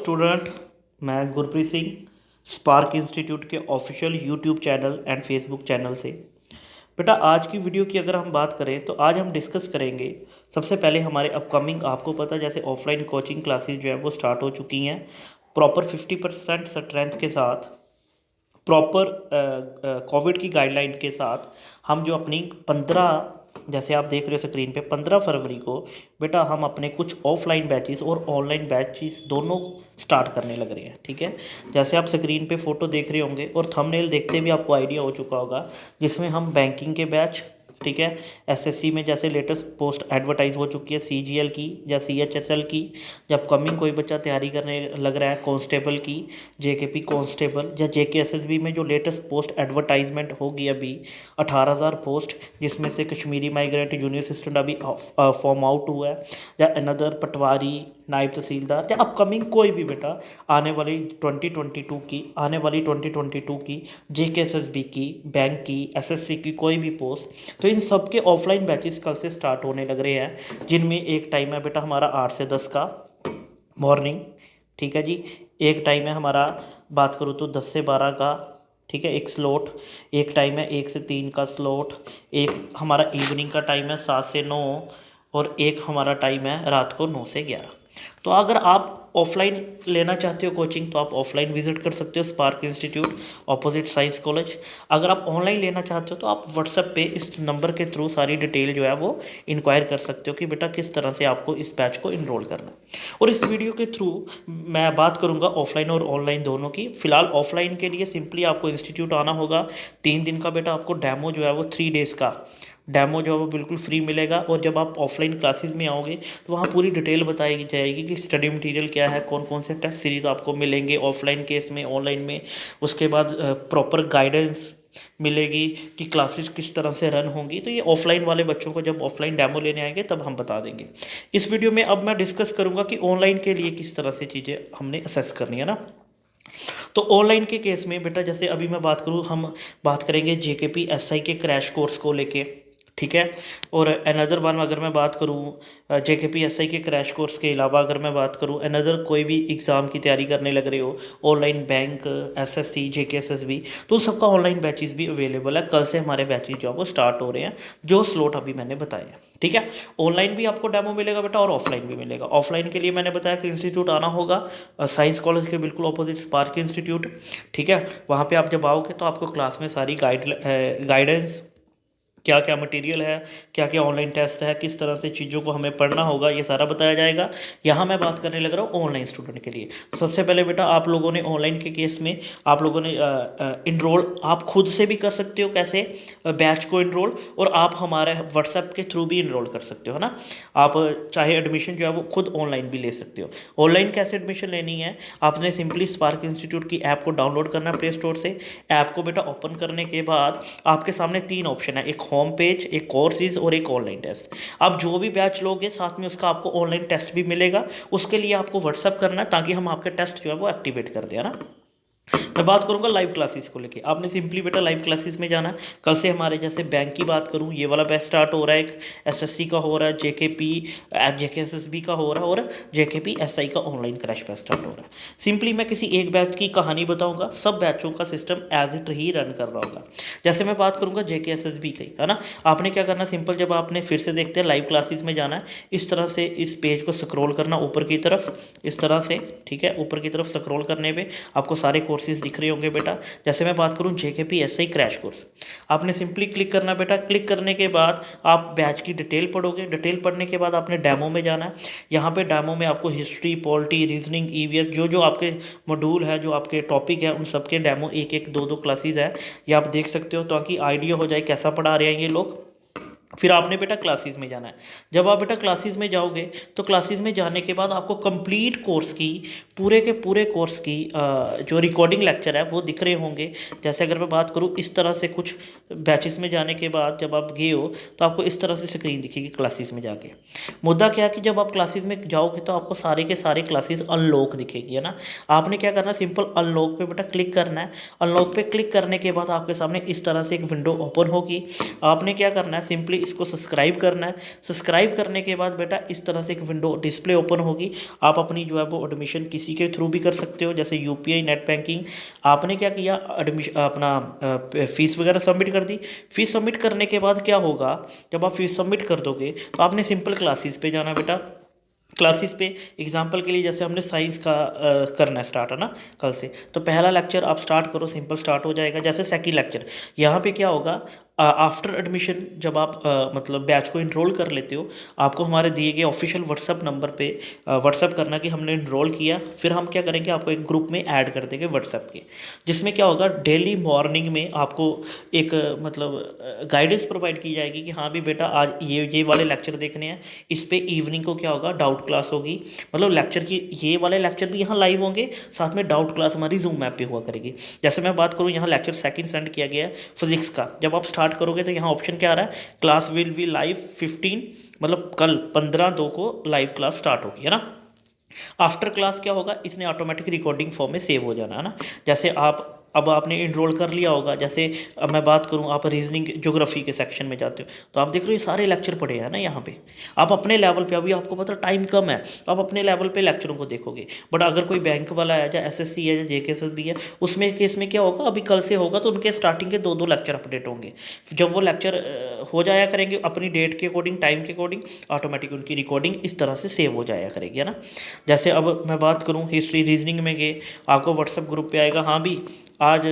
Student, मैं Gurpreet Singh spark institute के official YouTube channel and Facebook channel से। बेटा, आज की वीडियो की अगर हम बात करें तो आज हम डिस्कस करेंगे। सबसे पहले हमारे अपकमिंग, आपको पता जैसे ऑफलाइन कोचिंग क्लासेस जो है वो स्टार्ट हो चुकी हैं प्रॉपर 50% स्ट्रेंथ के साथ, प्रॉपर कोविड की गाइडलाइन के साथ। हम जो अपनी 15, जैसे आप देख रहे हो स्क्रीन पे, 15 फरवरी को बेटा हम अपने कुछ ऑफलाइन बैचेस और ऑनलाइन बैचेस दोनों स्टार्ट करने लग रहे हैं। ठीक है, जैसे आप स्क्रीन पे फ़ोटो देख रहे होंगे और थंबनेल देखते भी आपको आइडिया हो चुका होगा, जिसमें हम बैंकिंग के बैच, ठीक है, एसएससी में जैसे लेटेस्ट पोस्ट एडवर्टाइज हो चुकी है सीजीएल की या सीएचएसएल की, जब कमिंग कोई बच्चा तैयारी करने लग रहा है कांस्टेबल की, जेकेपी कांस्टेबल या जेकेएसएसबी में जो लेटेस्ट पोस्ट एडवर्टाइजमेंट होगी अभी 18,000 पोस्ट, जिसमें से कश्मीरी माइग्रेंट जूनियर असिस्टेंट अभी फॉर्म आउट हुआ है, या अनदर पटवारी, नायब तहसीलदार, या अपकमिंग कोई भी बेटा आने वाली 2022 की जेकेएसएसबी की, बैंक की, एसएससी की कोई भी पोस्ट, तो इन सब के ऑफलाइन बैचेस कल से स्टार्ट होने लग रहे हैं, जिनमें एक टाइम है बेटा हमारा 8 से 10 का मॉर्निंग। ठीक है जी, एक टाइम है हमारा, बात करूँ तो 10 से 12 का, ठीक है, एक स्लॉट। एक टाइम है 1 से 3 का स्लॉट। एक हमारा इवनिंग का टाइम है 7 से 9, और एक हमारा टाइम है रात को 9 से 11। तो अगर आप ऑफलाइन लेना चाहते हो कोचिंग तो आप ऑफलाइन विजिट कर सकते हो spark institute opposite science college. अगर आप ऑनलाइन लेना चाहते हो तो आप व्हाट्सएप पे इस नंबर के थ्रू सारी डिटेल जो है वो इंक्वायर कर सकते हो कि बेटा किस तरह से आपको इस बैच को इनरोल करना है। और इस वीडियो के थ्रू मैं बात करूंगा ऑफलाइन और ऑनलाइन दोनों की। फिलहाल ऑफलाइन के लिए सिंपली आपको इंस्टीट्यूट आना होगा। 3 दिन का बेटा आपको डेमो जो है वो 3 डेज़ का डेमो जो है वो बिल्कुल फ्री मिलेगा। और जब आप ऑफलाइन क्लासेस में आओगे तो वहाँ पूरी डिटेल बताई जाएगी कि स्टडी मटेरियल क्या है, कौन कौन से टेस्ट सीरीज़ आपको मिलेंगे ऑफलाइन केस में, ऑनलाइन में। उसके बाद प्रॉपर गाइडेंस मिलेगी कि क्लासेस किस तरह से रन होंगी। तो ये ऑफलाइन वाले बच्चों को जब ऑफलाइन डेमो लेने आएंगे तब हम बता देंगे। इस वीडियो में अब मैं डिस्कस करूँगा कि ऑनलाइन के लिए किस तरह से चीज़ें हमने असेस करनी है ना। तो ऑनलाइन के केस में बेटा, जैसे अभी मैं बात करूँ, हम बात करेंगे जेकेपी एसआई के क्रैश कोर्स को लेके। ठीक है, और अनदर वन अगर मैं बात करूँ जेकेपी एसआई के क्रैश कोर्स के अलावा, अगर मैं बात करूँ अनदर कोई भी एग्ज़ाम की तैयारी करने लग रहे हो, ऑनलाइन बैंक, एसएससी, जेकेएसएसबी, तो सबका ऑनलाइन बैचेस भी अवेलेबल है। कल से हमारे बैचेस जो है वो स्टार्ट हो रहे हैं, जो स्लॉट अभी मैंने बताया। ठीक है, ऑनलाइन भी आपको डेमो मिलेगा बेटा और ऑफलाइन भी मिलेगा। ऑफलाइन के लिए मैंने बताया कि इंस्टीट्यूट आना होगा साइंस कॉलेज के बिल्कुल ऑपोजिट स्पार्क इंस्टीट्यूट। ठीक है, वहाँ पे आप जब आओगे तो आपको क्लास में सारी गाइडेंस, क्या क्या मटेरियल है, क्या क्या ऑनलाइन टेस्ट है, किस तरह से चीज़ों को हमें पढ़ना होगा, ये सारा बताया जाएगा। यहाँ मैं बात करने लग रहा हूँ ऑनलाइन स्टूडेंट के लिए। तो सबसे पहले बेटा, आप लोगों ने ऑनलाइन के केस में आप लोगों ने इनरोल आप खुद से भी कर सकते हो, कैसे बैच को इनरोल, और आप हमारे व्हाट्सएप के थ्रू भी इनरोल कर सकते हो ना। आप चाहे एडमिशन जो है वो खुद ऑनलाइन भी ले सकते हो। ऑनलाइन कैसे एडमिशन लेनी है, आपने सिंपली स्पार्क इंस्टीट्यूट की ऐप को डाउनलोड करना है प्ले स्टोर से। ऐप को बेटा ओपन करने के बाद आपके सामने 3 ऑप्शन है, एक होम पेज, एक कोर्सेज और एक ऑनलाइन टेस्ट। आप जो भी बैच लोगे साथ में उसका आपको ऑनलाइन टेस्ट भी मिलेगा। उसके लिए आपको व्हाट्सअप करना है ताकि हम आपके टेस्ट जो है वो एक्टिवेट कर दें, है ना। मैं बात करूंगा लाइव क्लासेस को लेके। आपने सिंपली बेटा लाइव क्लासेस में जाना है। कल से हमारे, जैसे बैंक की बात करूं, ये वाला बैच स्टार्ट हो रहा है, एक एसएससी का हो रहा है, जेकेएसएसबी का हो रहा है, और जेकेपी एसआई का ऑनलाइन क्रैश बैच स्टार्ट हो रहा है। सिंपली मैं किसी एक बैच की कहानी बताऊंगा, सब बैचों का सिस्टम एज इट ही रन कर रहा होगा। जैसे मैं बात करूंगा जेकेएसएसबी की, है ना। आपने क्या करना, सिंपल जब आपने फिर से देखते हैं लाइव क्लासेस में जाना है, इस तरह से इस पेज को स्क्रॉल करना ऊपर की तरफ, इस तरह से। ठीक है, ऊपर की तरफ स्क्रॉल करने पे आपको सारे कोर्सेज दिख रहे होंगे बेटा। जैसे मैं बात करूं जेकेपी एसआई क्रैश कोर्स, आपने सिंपली क्लिक करना बेटा। क्लिक करने के बाद आप बैच की डिटेल पढ़ोगे। डिटेल पढ़ने के बाद आपने डेमो में जाना है। यहाँ पे डेमो में आपको हिस्ट्री, पॉलिटी, रीजनिंग, ईवीएस, जो जो आपके मॉड्यूल है, जो आपके टॉपिक है, उन सबके डेमो एक एक दो दो क्लासेज है, ये आप देख सकते हो ताकि आइडिया हो जाए कैसा पढ़ा रहे हैं ये लोग। फिर आपने बेटा क्लासेस में जाना है। जब आप बेटा क्लासेस में जाओगे तो क्लासेस में जाने के बाद आपको कंप्लीट कोर्स की, पूरे के पूरे कोर्स की जो रिकॉर्डिंग लेक्चर है वो दिख रहे होंगे। जैसे अगर मैं बात करूँ, इस तरह से कुछ बैचेस में जाने के बाद जब आप गए हो तो आपको इस तरह से स्क्रीन दिखेगी क्लासेस में जाके। मुद्दा क्या है कि जब आप क्लासेस में जाओगे तो आपको सारे के सारे क्लासेस अनलॉक दिखेगी, है ना। आपने क्या करना, सिंपल अनलॉक पे बेटा क्लिक करना है। अनलॉक पे क्लिक करने के बाद आपके सामने इस तरह से एक विंडो ओपन होगी। आपने क्या करना है, सिंपली इसको सब्सक्राइब करना है। सब्सक्राइब करने के बाद बेटा इस तरह से एक विंडो डिस्प्ले ओपन होगी। आप अपनी जो है वो एडमिशन किसी के थ्रू भी कर सकते हो, जैसे यूपीआई नेट बैंकिंग। आपने क्या किया, एडमिशन अपना फीस वगैरह सबमिट कर दी। फीस सबमिट करने के बाद क्या होगा, जब आप फीस सबमिट कर दोगे तो आपने सिंपल क्लासेस पे जाना बेटा। क्लासेस पे एग्जांपल के लिए जैसे हमने साइंस का करना है स्टार्ट, है ना, कल से। तो पहला लेक्चर आप स्टार्ट करो, सिंपल स्टार्ट हो जाएगा। जैसे सेकंड लेक्चर यहाँ पे क्या होगा, आफ्टर एडमिशन जब आप मतलब बैच को इनरोल कर लेते हो, आपको हमारे दिए गए ऑफिशियल व्हाट्सअप नंबर पे व्हाट्सअप करना कि हमने इनरोल किया। फिर हम क्या करेंगे, आपको एक ग्रुप में ऐड कर देंगे व्हाट्सअप के, जिसमें क्या होगा, डेली मॉर्निंग में आपको एक मतलब गाइडेंस प्रोवाइड की जाएगी कि हाँ भी बेटा आज ये वाले लेक्चर देखने हैं। इस पे इवनिंग को क्या होगा, डाउट क्लास होगी। मतलब लेक्चर की ये वाले लेक्चर भी यहाँ लाइव होंगे, साथ में डाउट क्लास हमारी जूम मैप पे हुआ करेगी। जैसे मैं बात करूँ, यहाँ लेक्चर सेकंड सेंड किया गया है फिजिक्स का। जब आप स्टार्ट करोगे तो यहाँ ऑप्शन क्या आ रहा है, क्लास विल बी लाइव 15, मतलब कल 15/2 को लाइव क्लास स्टार्ट होगी, है ना। आफ्टर क्लास क्या होगा, इसने ऑटोमेटिक रिकॉर्डिंग फॉर्म में सेव हो जाना, है ना। जैसे आप अब आपने इनरोल कर लिया होगा, जैसे अब मैं बात करूं, आप रीजनिंग ज्योग्राफी के सेक्शन में जाते हो तो आप देख रहे हो ये सारे लेक्चर पड़े हैं ना यहाँ पे। आप अपने लेवल पे, अभी आपको पता टाइम कम है तो आप अपने लेवल पे लेक्चरों को देखोगे। बट अगर कोई बैंक वाला है, या एसएससी है, या जेकेएसएसबी है, उसमें केस में क्या होगा, अभी कल से होगा तो उनके स्टार्टिंग के 2-2 लेक्चर अपडेट होंगे। जब वो लेक्चर हो जाया करेंगे अपनी डेट के अकॉर्डिंग, टाइम के अकॉर्डिंग, ऑटोमेटिक उनकी रिकॉर्डिंग इस तरह से सेव हो जाया करेगी, है ना। जैसे अब मैं बात करूँ, हिस्ट्री रीजनिंग में गए, आपको व्हाट्सएप ग्रुप पे आएगा, हाँ भी आज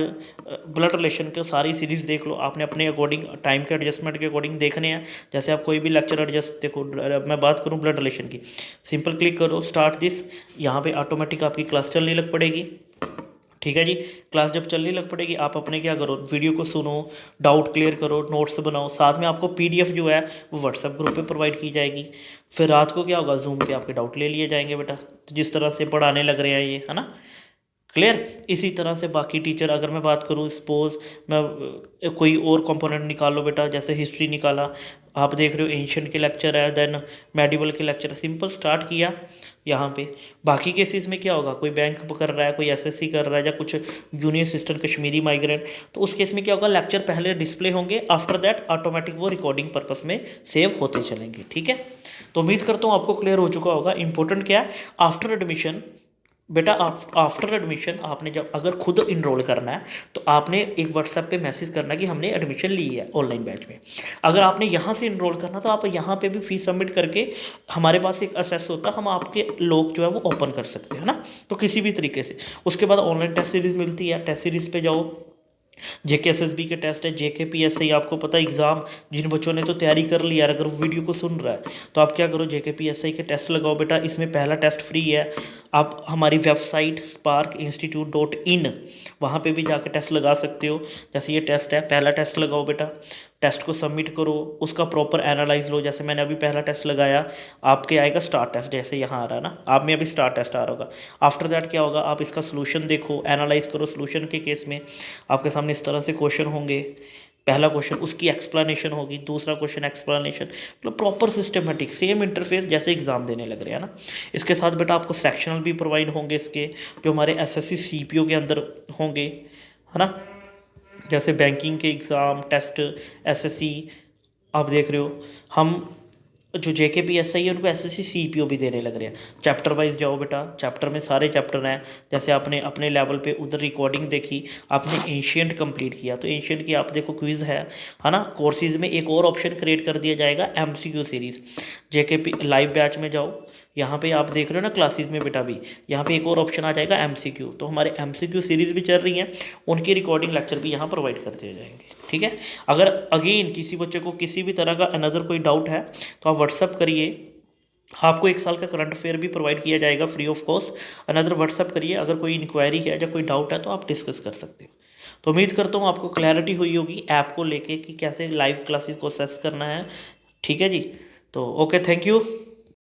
ब्लड रिलेशन के सारी सीरीज़ देख लो। आपने अपने अकॉर्डिंग टाइम के एडजस्टमेंट के अकॉर्डिंग देखने हैं। जैसे आप कोई भी लेक्चर एडजस्ट, देखो मैं बात करूं ब्लड रिलेशन की, सिंपल क्लिक करो स्टार्ट दिस, यहाँ पे ऑटोमेटिक आपकी क्लास चलने लग पड़ेगी। ठीक है जी। क्लास जब चलने लग पड़ेगी, आप अपने क्या करो, वीडियो को सुनो, डाउट क्लियर करो, नोट्स बनाओ, साथ में आपको पीडीएफ जो है वो व्हाट्सएप ग्रुप पे प्रोवाइड की जाएगी। फिर रात को क्या होगा, जूम पे आपके डाउट ले लिए जाएंगे बेटा। तो जिस तरह से पढ़ाने लग रहे हैं ये, है ना, क्लियर। इसी तरह से बाकी टीचर, अगर मैं बात करूँ, सपोज मैं कोई और कंपोनेंट निकाल लो बेटा, जैसे हिस्ट्री निकाला, आप देख रहे हो एंशिएंट के लेक्चर है, देन मेडिवल के लेक्चर, सिंपल स्टार्ट किया यहाँ पे। बाकी केसेस में क्या होगा, कोई बैंक कर रहा है, कोई एसएससी कर रहा है, या कुछ जूनियर असिस्टेंट कश्मीरी माइग्रेंट, तो उस केस में क्या होगा, लेक्चर पहले डिस्प्ले होंगे, आफ्टर दैट ऑटोमेटिक वो रिकॉर्डिंग पर्पस में सेव होते चलेंगे। ठीक है, तो उम्मीद करता हूँ आपको क्लियर हो चुका होगा। इंपॉर्टेंट क्या है, आफ्टर एडमिशन बेटा, आफ्टर एडमिशन आपने जब अगर खुद इनरोल करना है तो आपने एक व्हाट्सएप पे मैसेज करना है कि हमने एडमिशन ली है ऑनलाइन बैच में। अगर आपने यहाँ से इनरोल करना तो आप यहाँ पे भी फीस सबमिट करके, हमारे पास एक असेस होता है, हम आपके लोग जो है वो ओपन कर सकते हैं ना, तो किसी भी तरीके से। उसके बाद ऑनलाइन टेस्ट सीरीज़ मिलती है, टेस्ट सीरीज़ पे जाओ, जेकेएसएसबी के टेस्ट है, जेकेपीएससी, आपको पता है एग्ज़ाम जिन बच्चों ने तो तैयारी कर ली यार, अगर वो वीडियो को सुन रहा है तो आप क्या करो, जेकेपीएससी के टेस्ट लगाओ बेटा। इसमें पहला टेस्ट फ्री है। आप हमारी वेबसाइट sparkinstitute.in, वहाँ पे भी जाकर टेस्ट लगा सकते हो। जैसे ये टेस्ट है, पहला टेस्ट लगाओ बेटा, टेस्ट को सबमिट करो, उसका प्रॉपर एनालाइज लो। जैसे मैंने अभी पहला टेस्ट लगाया, आपके आएगा स्टार टेस्ट, जैसे यहाँ आ रहा है ना, आप में अभी स्टार टेस्ट आ रहा होगा। आफ्टर दैट क्या होगा, आप इसका सोल्यूशन देखो, एनालाइज करो। सोल्यूशन के केस में आपके सामने इस तरह से क्वेश्चन होंगे। पहला क्वेश्चन, उसकी एक्सप्लेनेशन होगी, दूसरा क्वेश्चन एक्सप्लेनेशन, मतलब प्रॉपर सिस्टमेटिक, सेम इंटरफेस जैसे एग्जाम देने लग रहे हैं ना। इसके साथ बेटा आपको सेक्शनल भी प्रोवाइड होंगे इसके, जो हमारे एसएससी सीपीओ के अंदर होंगे, है ना। जैसे बैंकिंग के एग्ज़ाम टेस्ट, एसएससी, आप देख रहे हो, हम जो जेकेपीएससी है उनको एसएससी सीपीओ भी देने लग रहे हैं। चैप्टर वाइज जाओ बेटा, चैप्टर में सारे चैप्टर हैं। जैसे आपने अपने लेवल पे उधर रिकॉर्डिंग देखी, आपने एंशिएंट कंप्लीट किया तो एंशिएंट की आप देखो क्विज़ है ना। कोर्सेज में एक और ऑप्शन क्रिएट कर दिया जाएगा, MCQ series. JKP live batch में जाओ, यहाँ पे आप देख रहे हो ना क्लासेस में बेटा, भी यहाँ पे एक और ऑप्शन आ जाएगा एमसीक्यू। तो हमारे एमसीक्यू सीरीज़ भी चल रही हैं, उनकी रिकॉर्डिंग लेक्चर भी यहाँ प्रोवाइड कर दिए जाएंगे। ठीक है, अगर अगेन किसी बच्चे को किसी भी तरह का अनदर कोई डाउट है तो आप व्हाट्सअप करिए। आपको 1 साल का करंट अफेयर भी प्रोवाइड किया जाएगा free of cost. Another WhatsApp करिए, अगर कोई इंक्वायरी है या कोई डाउट है तो आप डिस्कस कर सकते हो। तो उम्मीद करता हूँ आपको क्लैरिटी हुई होगी ऐप को लेके कि कैसे लाइव क्लासेस को असेस करना है। ठीक है जी, तो ओके, थैंक यू।